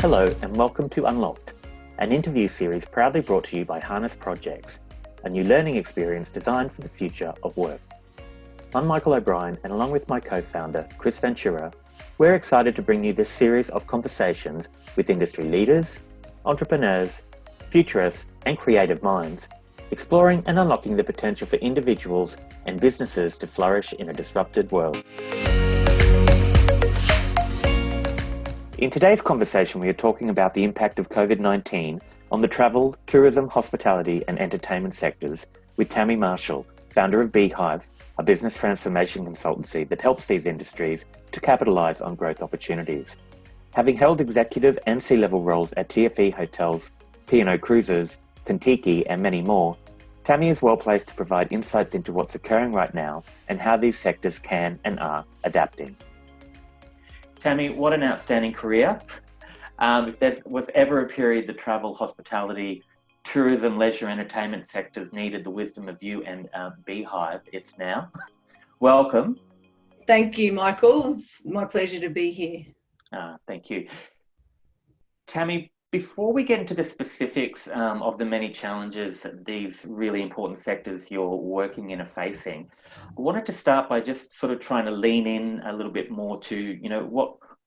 Hello and welcome to Unlocked, an interview series proudly brought to you by Harness Projects, a new learning experience designed for the future of work. I'm Michael O'Brien, and along with my co-founder, Chris Ventura, we're excited to bring you this series of conversations with industry leaders, entrepreneurs, futurists, and creative minds, exploring and unlocking the potential for individuals and businesses to flourish in a disrupted world. In today's conversation, we are talking about the impact of COVID-19 on the travel, tourism, hospitality, and entertainment sectors with Tammy Marshall, founder of Bhive, a business transformation consultancy that helps these industries to capitalize on growth opportunities. Having held executive and C-level roles at TFE Hotels, P&O Cruises, Kentucky, and many more, Tammy is well placed to provide insights into what's occurring right now and how these sectors can and are adapting. Tammy, what an outstanding career. If there was ever a period the travel, hospitality, tourism, leisure, entertainment sectors needed the wisdom of you and Bhive, it's now. Welcome. Thank you, Michael. It's my pleasure to be here. Thank you. Tammy, before we get into the specifics of the many challenges that these really important sectors you're working in are facing, I wanted to start by just sort of trying to lean in a little bit more to,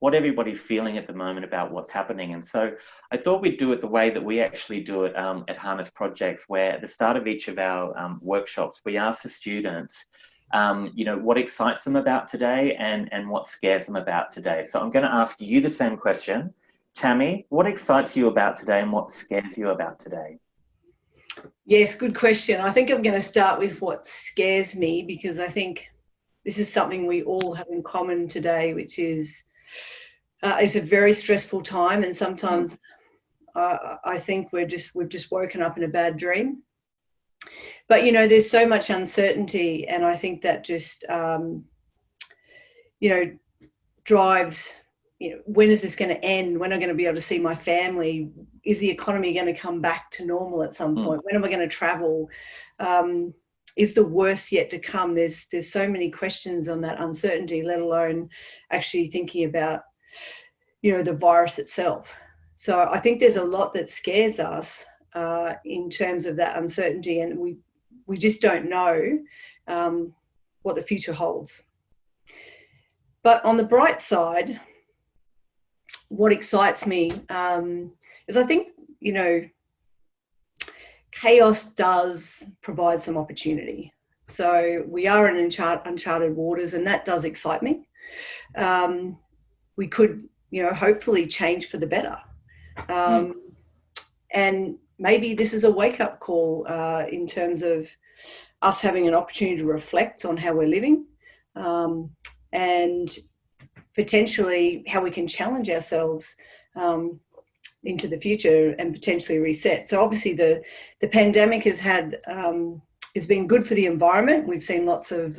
what everybody's feeling at the moment about what's happening. And so I thought we'd do it the way that we actually do it at Harness Projects, where at the start of each of our workshops, we ask the students, what excites them about today and what scares them about today. So I'm going to ask you the same question. Tammy, what excites you about today and what scares you about today? Yes, good question. I think I'm going to start with what scares me, because I think this is something we all have in common today, which is it's a very stressful time, and sometimes I think we've just woken up in a bad dream. But there's so much uncertainty, and I think that just drives. When is this going to end? When am I going to be able to see my family? Is the economy going to come back to normal at some point? When am I going to travel? Is the worst yet to come? There's so many questions on that uncertainty, let alone actually thinking about, the virus itself. So I think there's a lot that scares us in terms of that uncertainty, and we just don't know what the future holds. But on the bright side, what excites me is I think, chaos does provide some opportunity. So we are in uncharted waters, and that does excite me. We could, hopefully change for the better. And maybe this is a wake-up call in terms of us having an opportunity to reflect on how we're living and potentially how we can challenge ourselves into the future and potentially reset. So obviously the pandemic has been good for the environment. We've seen lots of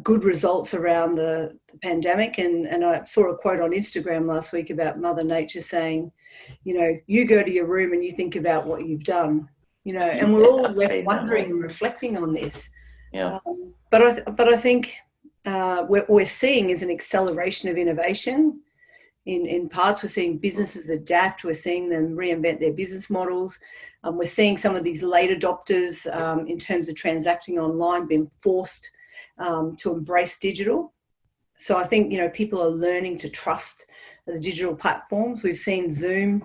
good results around the pandemic, and I saw a quote on Instagram last week about Mother Nature saying, you go to your room and you think about what you've done, and we're all left wondering and reflecting on this. Yeah. But I think what we're seeing is an acceleration of innovation. In parts, we're seeing businesses adapt. We're seeing them reinvent their business models. We're seeing some of these late adopters in terms of transacting online being forced to embrace digital. So I think, people are learning to trust the digital platforms. We've seen Zoom,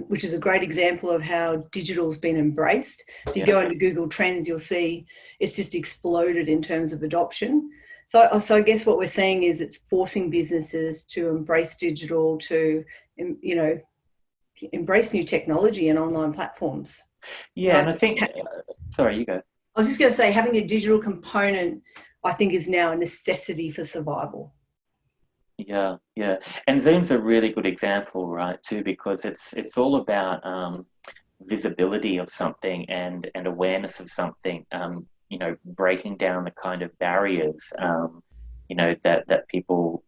which is a great example of how digital's been embraced. If you go into Google Trends, you'll see it's just exploded in terms of adoption. So I guess what we're saying is it's forcing businesses to embrace digital, to, embrace new technology and online platforms. Yeah, and I think, sorry, you go. I was just going to say, having a digital component, I think, is now a necessity for survival. Yeah. And Zoom's a really good example, right, too, because it's all about visibility of something and awareness of something, breaking down the kind of barriers, that people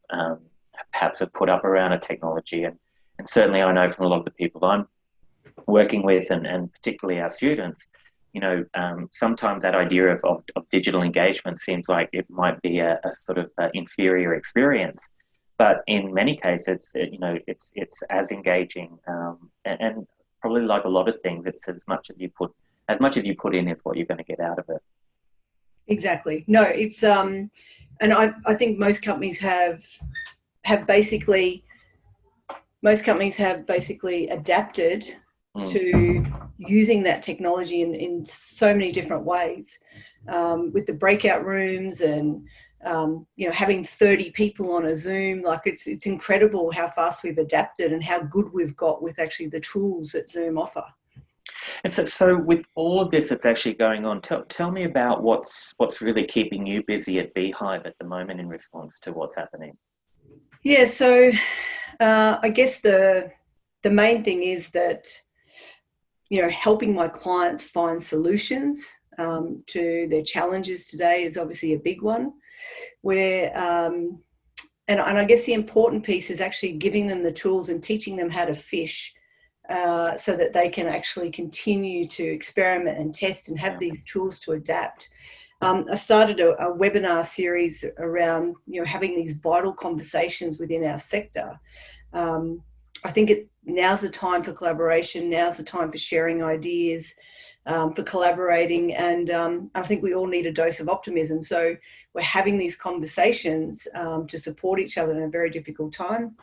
perhaps have put up around a technology. And certainly I know from a lot of the people I'm working with and particularly our students, sometimes that idea of digital engagement seems like it might be a sort of inferior experience. but in many cases, it's as engaging, and probably like a lot of things, it's as much as you put in is what you're going to get out of it. Exactly. No, it's and I think most companies have basically adapted to using that technology in so many different ways, with the breakout rooms and having 30 people on a Zoom. Like it's incredible how fast we've adapted and how good we've got with actually the tools that Zoom offer. And so with all of this that's actually going on, tell me about what's really keeping you busy at Bhive at the moment in response to what's happening. Yeah, so I guess the main thing is that, helping my clients find solutions to their challenges today is obviously a big one. Where and I guess the important piece is actually giving them the tools and teaching them how to fish, so that they can actually continue to experiment and test and have these tools to adapt. I started a webinar series around having these vital conversations within our sector. I think now's the time for collaboration. Now's the time for sharing ideas, for collaborating, and I think we all need a dose of optimism. So we're having these conversations to support each other in a very difficult time.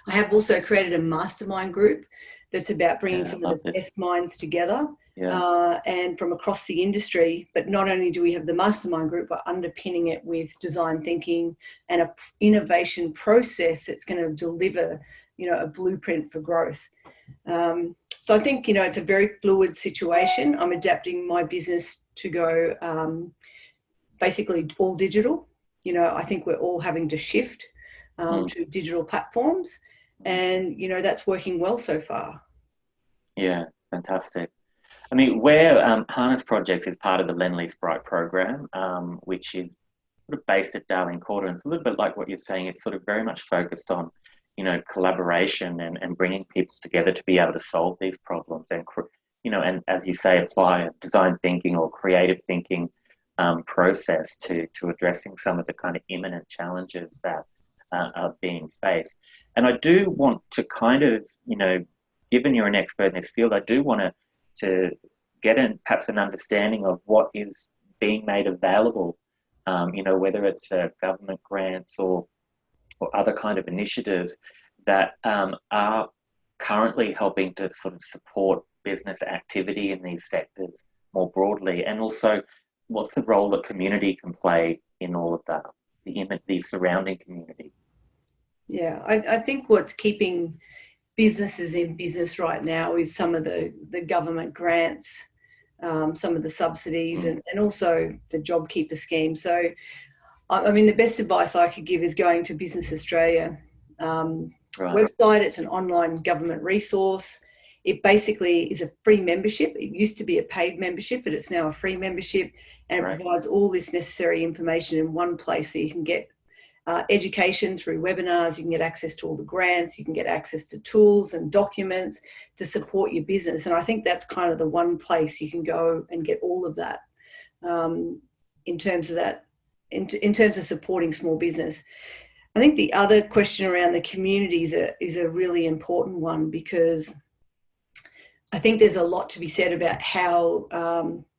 I have also created a mastermind group that's about bringing some of the best minds together, and from across the industry. But not only do we have the mastermind group, we're underpinning it with design thinking and an innovation process that's going to deliver, a blueprint for growth. So I think, it's a very fluid situation. I'm adapting my business to go basically all digital. I think we're all having to shift to digital platforms, and that's working well so far. Yeah, fantastic. I mean, where Harness Projects is part of the Lend-Lease Bright program, which is sort of based at Darling Quarter, and it's a little bit like what you're saying. It's sort of very much focused on, collaboration and bringing people together to be able to solve these problems, and and as you say, apply a design thinking or creative thinking process to addressing some of the kind of imminent challenges that are being faced. And I do want to kind of, given you're an expert in this field, I do want to get perhaps an understanding of what is being made available, whether it's government grants or other kind of initiatives that are currently helping to sort of support business activity in these sectors more broadly, and also what's the role that community can play in all of that, the surrounding community. Yeah, I think what's keeping businesses in business right now is some of the government grants, some of the subsidies, and also the JobKeeper scheme. So, I mean, the best advice I could give is going to Business Australia website. It's an online government resource. It basically is a free membership. It used to be a paid membership, but it's now a free membership, and it provides all this necessary information in one place, so you can get education through webinars, you can get access to all the grants, you can get access to tools and documents to support your business. And I think that's kind of the one place you can go and get all of that, in terms of supporting small business. I think the other question around the community is a really important one, because I think there's a lot to be said about how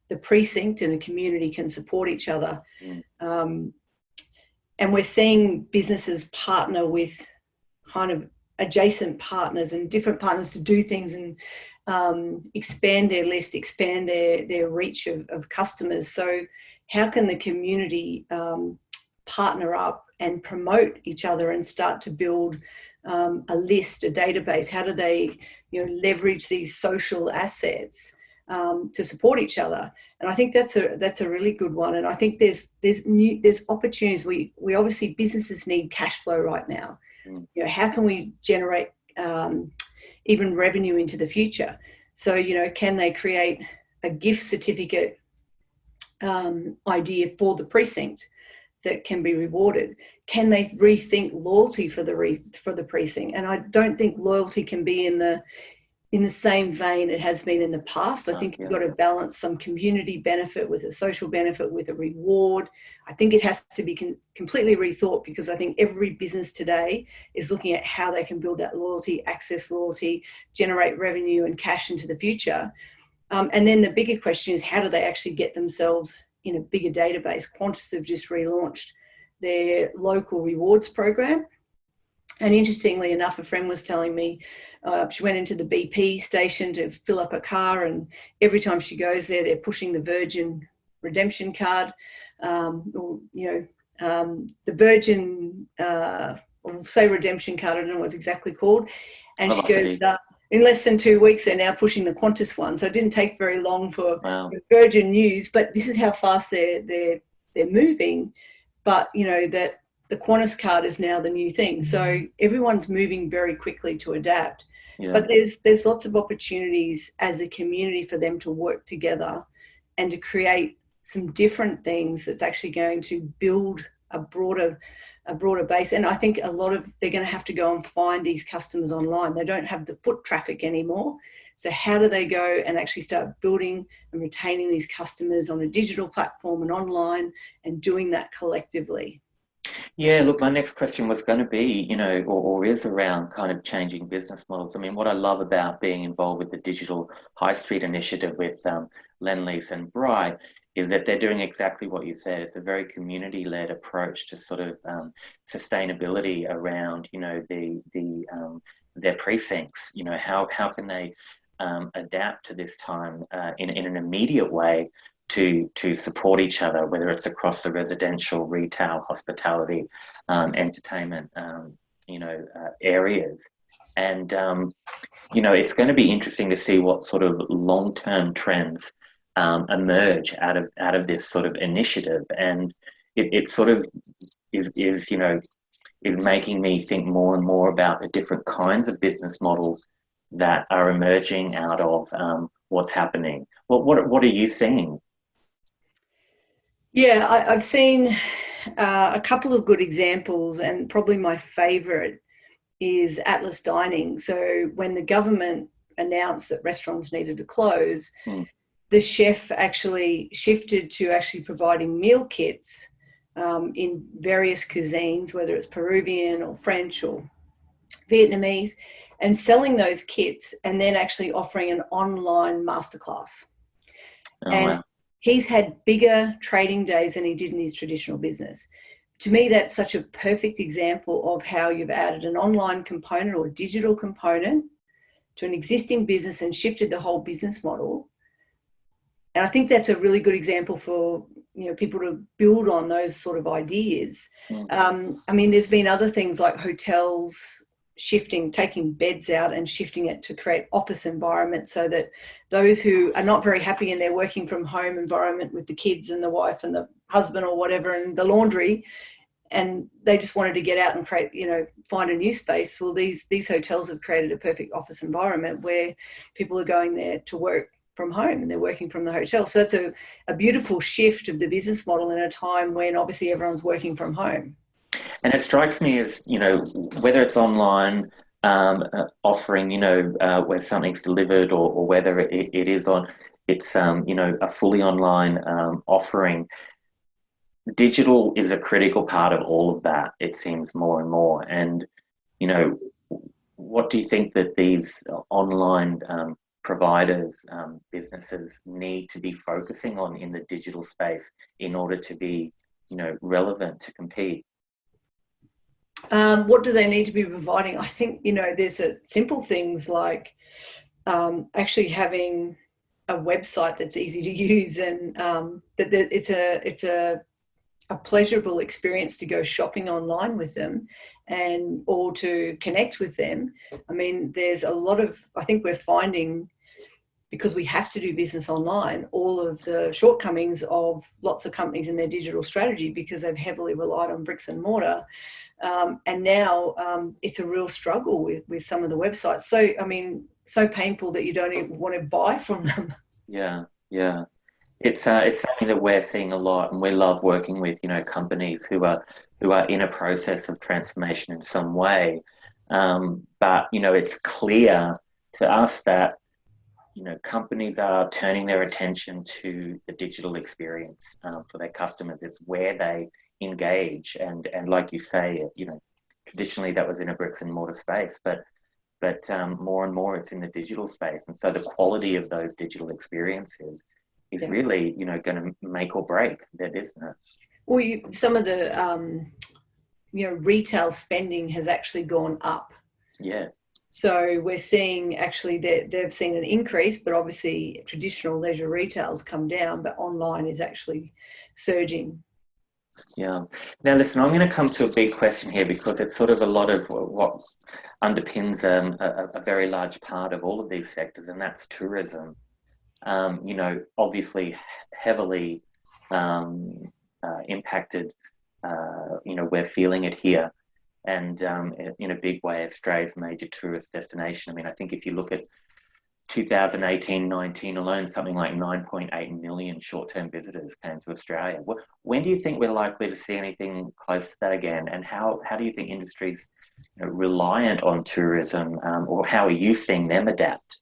the precinct and the community can support each other. And we're seeing businesses partner with kind of adjacent partners and different partners to do things and expand their list, expand their reach of customers. So how can the community partner up and promote each other and start to build a list, a database? How do they leverage these social assets to support each other? And I think that's a really good one. And I think there's opportunities. We obviously, businesses need cash flow right now. How can we generate even revenue into the future? So can they create a gift certificate idea for the precinct that can be rewarded? Can they rethink loyalty for the precinct? And I don't think loyalty can be in the in the same vein it has been in the past. I think you've got to balance some community benefit with a social benefit, with a reward. I think it has to be completely rethought, because I think every business today is looking at how they can build that loyalty, access loyalty, generate revenue and cash into the future. And then the bigger question is, how do they actually get themselves in a bigger database? Qantas have just relaunched their local rewards program. And interestingly enough, a friend was telling me she went into the BP station to fill up a car, and every time she goes there, they're pushing the Virgin redemption card, the Virgin, or say redemption card, I don't know what it's exactly called. And she goes, in less than 2 weeks, they're now pushing the Qantas one. So it didn't take very long for Virgin news, but this is how fast they're moving. But, you know, that the Qantas card is now the new thing. So everyone's moving very quickly to adapt. Yeah. But there's lots of opportunities as a community for them to work together and to create some different things that's actually going to build a broader base. And I think they're going to have to go and find these customers online. They don't have the foot traffic anymore. So how do they go and actually start building and retaining these customers on a digital platform and online, and doing that collectively? Yeah, look, my next question was going to be, you know, or is around kind of changing business models. I mean, what I love about being involved with the Digital High Street initiative with Lendlease and Bhive is that they're doing exactly what you said. It's a very community-led approach to sort of sustainability around, you know, their precincts. You know, how can they adapt to this time in an immediate way to support each other, whether it's across the residential, retail, hospitality, entertainment, areas. And, you know, it's going to be interesting to see what sort of long-term trends emerge out of this sort of initiative. And it sort of is making me think more and more about the different kinds of business models that are emerging out of what's happening. What are you seeing? Yeah, I've seen a couple of good examples, and probably my favourite is Atlas Dining. So when the government announced that restaurants needed to close, the chef actually shifted to actually providing meal kits in various cuisines, whether it's Peruvian or French or Vietnamese, and selling those kits, and then actually offering an online masterclass. Wow. He's had bigger trading days than he did in his traditional business. To me, that's such a perfect example of how you've added an online component or digital component to an existing business and shifted the whole business model. And I think that's a really good example for, you know, people to build on those sort of ideas. I mean, there's been other things like hotels taking beds out and shifting it to create office environments, so that those who are not very happy in their working from home environment with the kids and the wife and the husband or whatever and the laundry, and they just wanted to get out and create, you know, find a new space. Well, these hotels have created a perfect office environment where people are going there to work from home and they're working from the hotel. So it's a beautiful shift of the business model in a time when obviously everyone's working from home. And it strikes me as, you know, whether it's online offering, you know, where something's delivered, or whether it is you know, a fully online offering, digital is a critical part of all of that, it seems, more and more. And, you know, what do you think that these online providers, businesses need to be focusing on in the digital space in order to be, you know, relevant to compete? What do they need to be providing? I think, you know, there's simple things like actually having a website that's easy to use, and that it's a pleasurable experience to go shopping online with them, and or to connect with them. I mean, there's a lot of, I think we're finding, because we have to do business online, all of the shortcomings of lots of companies in their digital strategy, because they've heavily relied on bricks and mortar. And now it's a real struggle with some of the websites. So, I mean, so painful that you don't even want to buy from them. Yeah. It's something that we're seeing a lot, and we love working with, you know, companies who are in a process of transformation in some way. But, you know, it's clear to us that, companies are turning their attention to the digital experience for their customers. It's where they engage, and like you say, traditionally that was in a bricks and mortar space, but more and more it's in the digital space, and so the quality of those digital experiences is really, going to make or break their business. Well, some of the retail spending has actually gone up. Yeah. So we're seeing actually they've seen an increase, but obviously traditional leisure retail's come down, but online is actually surging. Yeah. Now, listen, I'm going to come to a big question here because it's sort of a lot of what underpins a very large part of all of these sectors, and that's tourism. Obviously heavily impacted. We're feeling it here. And in a big way, Australia's major tourist destination. I mean, I think if you look at 2018-19 alone, something like 9.8 million short-term visitors came to Australia. When do you think we're likely to see anything close to that again? And how do you think industries reliant on tourism, or how are you seeing them adapt?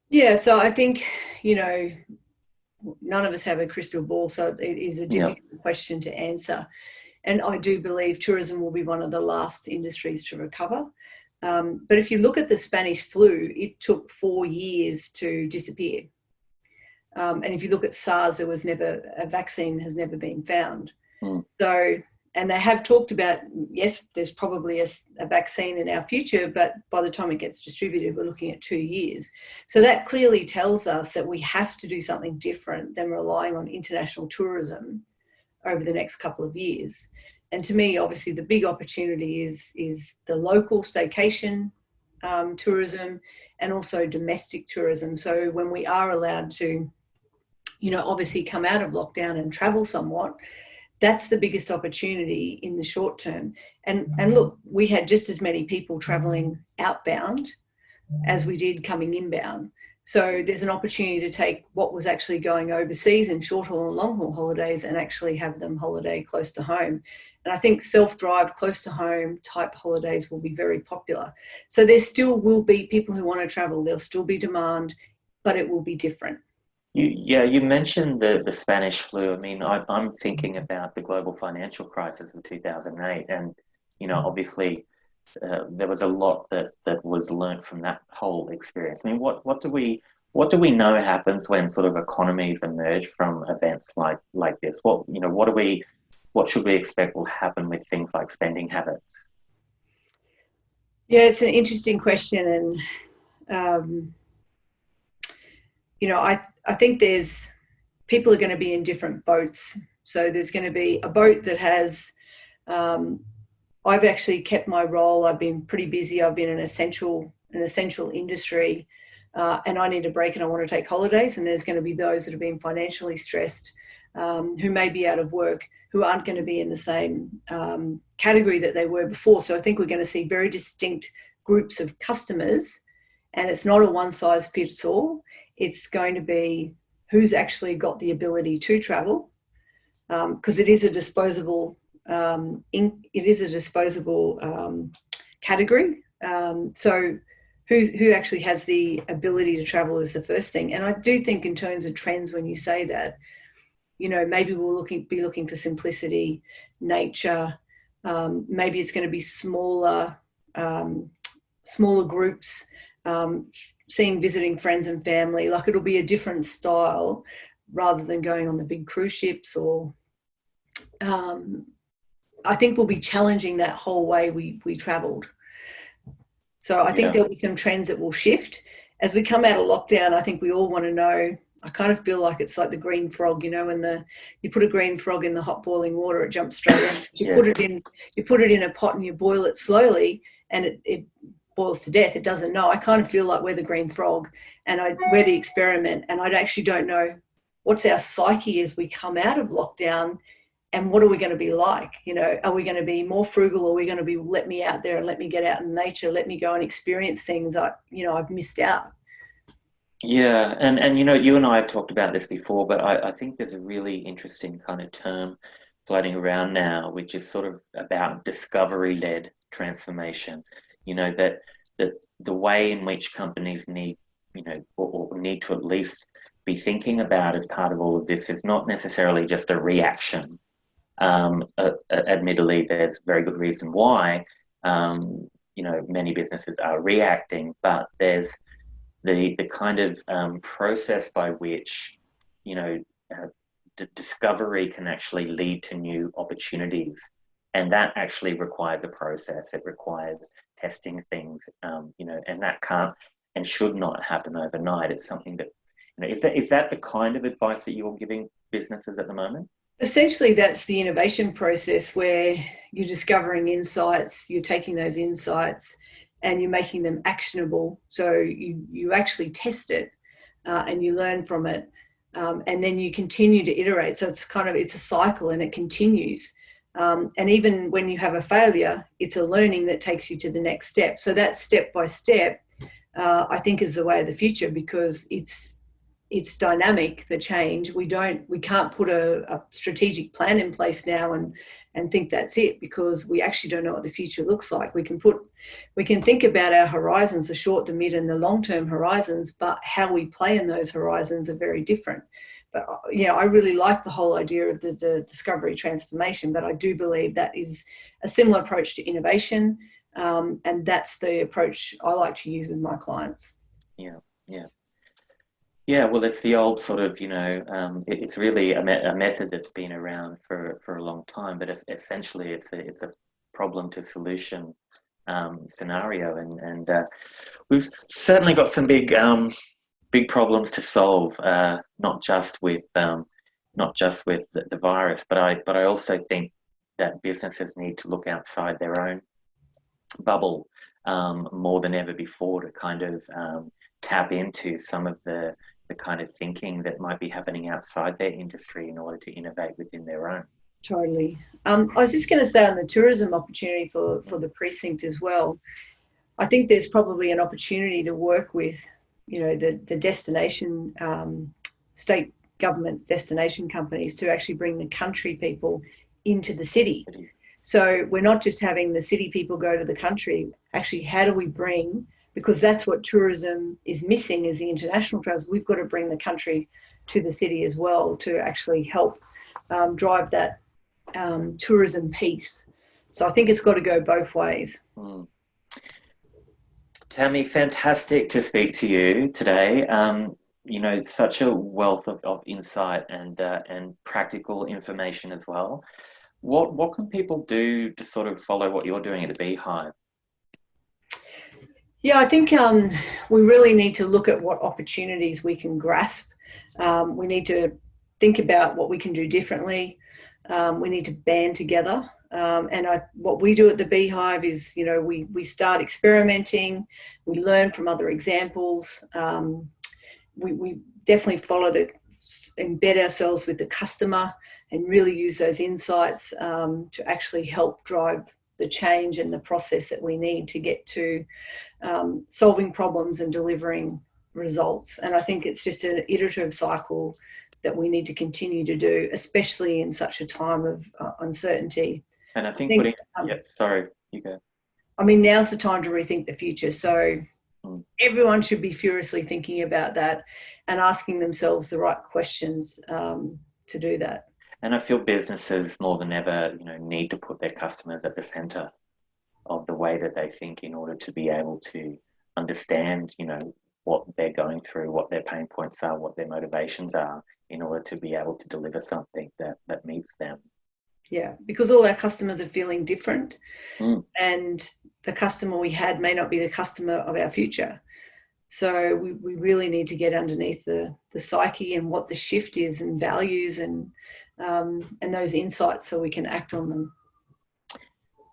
Yeah, so I think, none of us have a crystal ball, so it is a difficult question to answer. And I do believe tourism will be one of the last industries to recover. But if you look at the Spanish flu, it took 4 years to disappear. And if you look at SARS, a vaccine has never been found. So, and they have talked about, yes, there's probably a vaccine in our future, but by the time it gets distributed, we're looking at 2 years. So that clearly tells us that we have to do something different than relying on international tourism over the next couple of years. And to me, obviously, the big opportunity is the local staycation tourism and also domestic tourism. So when we are allowed to, obviously come out of lockdown and travel somewhat, that's the biggest opportunity in the short term. And look, we had just as many people traveling outbound as we did coming inbound. So there's an opportunity to take what was actually going overseas in short haul and long haul holidays and actually have them holiday close to home. And I think self-drive, close to home type holidays will be very popular. So there still will be people who want to travel. There'll still be demand, but it will be different. You mentioned the Spanish flu. I mean, I'm thinking about the global financial crisis of 2008, and obviously there was a lot that was learnt from that whole experience. I mean, what do we know happens when sort of economies emerge from events like this? What should we expect will happen with things like spending habits? Yeah, it's an interesting question, and I think people are going to be in different boats. So there's going to be a boat that has. I've actually kept my role. I've been pretty busy. I've been an essential industry, and I need a break and I want to take holidays. And there's going to be those that have been financially stressed, who may be out of work, who aren't going to be in the same category that they were before. So I think we're going to see very distinct groups of customers, and it's not a one size fits all. It's going to be who's actually got the ability to travel, because it is a disposable. It is a disposable category. So who actually has the ability to travel is the first thing. And I do think in terms of trends, when you say that, maybe we'll be looking for simplicity, nature. Maybe it's going to be smaller groups, visiting friends and family. Like, it'll be a different style rather than going on the big cruise ships or. I think we'll be challenging that whole way we travelled. So I think there'll be some trends that will shift. As we come out of lockdown, I think we all want to know, I kind of feel like it's like the green frog, when you put a green frog in the hot boiling water, it jumps straight in. You put it in a pot and you boil it slowly and it boils to death. It doesn't know. I kind of feel like we're the green frog and we're the experiment, and I actually don't know what's our psyche as we come out of lockdown. And what are we going to be like? Are we going to be more frugal? Or are we going to be, let me out there and let me get out in nature, let me go and experience things I've missed out? Yeah, and you and I have talked about this before, but I think there's a really interesting kind of term floating around now, which is sort of about discovery-led transformation. That the way in which companies need, or need to at least be thinking about as part of all of this is not necessarily just a reaction. Admittedly, there's very good reason why, many businesses are reacting, but there's the kind of process by which, discovery can actually lead to new opportunities. And that actually requires a process. It requires testing things, and that can't and should not happen overnight. It's something that, is that the kind of advice that you're giving businesses at the moment? Essentially, that's the innovation process where you're discovering insights, you're taking those insights and you're making them actionable. So you actually test it and you learn from it. And then you continue to iterate. So it's a cycle and it continues. And even when you have a failure, it's a learning that takes you to the next step. So that step by step, I think, is the way of the future, because it's dynamic, the change. We can't put a strategic plan in place now and think that's it, because we actually don't know what the future looks like. We can think about our horizons, the short, the mid and the long-term horizons, but how we play in those horizons are very different. But I really like the whole idea of the discovery transformation, but I do believe that is a similar approach to innovation. And that's the approach I like to use with my clients. Yeah, well, it's the old sort of, it's really a method that's been around for a long time, but essentially it's a problem to solution scenario, and we've certainly got some big problems to solve, not just with the virus, but I also think that businesses need to look outside their own bubble more than ever before to kind of tap into some of the kind of thinking that might be happening outside their industry in order to innovate within their own. Totally. I was just going to say on the tourism opportunity for the precinct as well, I think there's probably an opportunity to work with, the destination, state government destination companies to actually bring the country people into the city. So we're not just having the city people go to the country. Actually, how do we bring, because that's what tourism is missing, is the international travelers. We've got to bring the country to the city as well to actually help drive that tourism piece. So I think it's got to go both ways. Tammy, fantastic to speak to you today. Such a wealth of insight and practical information as well. What can people do to sort of follow what you're doing at the Bhive? Yeah, I think we really need to look at what opportunities we can grasp. We need to think about what we can do differently. We need to band together. What we do at the Bhive is, we start experimenting, we learn from other examples. We definitely embed ourselves with the customer and really use those insights to actually help drive the change and the process that we need to get to solving problems and delivering results. And I think it's just an iterative cycle that we need to continue to do, especially in such a time of uncertainty. And I think sorry, you go. I mean, now's the time to rethink the future. So everyone should be furiously thinking about that and asking themselves the right questions to do that. And I feel businesses more than ever, need to put their customers at the center of the way that they think in order to be able to understand, what they're going through, what their pain points are, what their motivations are, in order to be able to deliver something that meets them. Yeah, because all our customers are feeling different, and the customer we had may not be the customer of our future. So we really need to get underneath the psyche and what the shift is and values and those insights so we can act on them.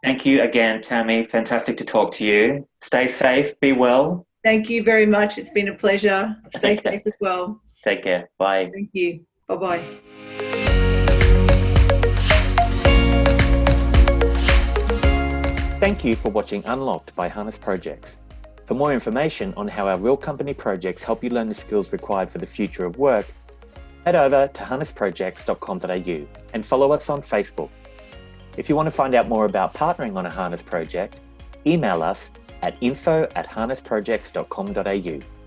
Thank you again, Tammy. Fantastic to talk to you. Stay safe, be well. Thank you very much. It's been a pleasure. Stay safe as well. Take care. Bye. Thank you. Bye-bye. Thank you for watching Unlocked by Harness Projects. For more information on how our real company projects help you learn the skills required for the future of work, head over to harnessprojects.com.au and follow us on Facebook. If you want to find out more about partnering on a Harness project, email us at info@harnessprojects.com.au.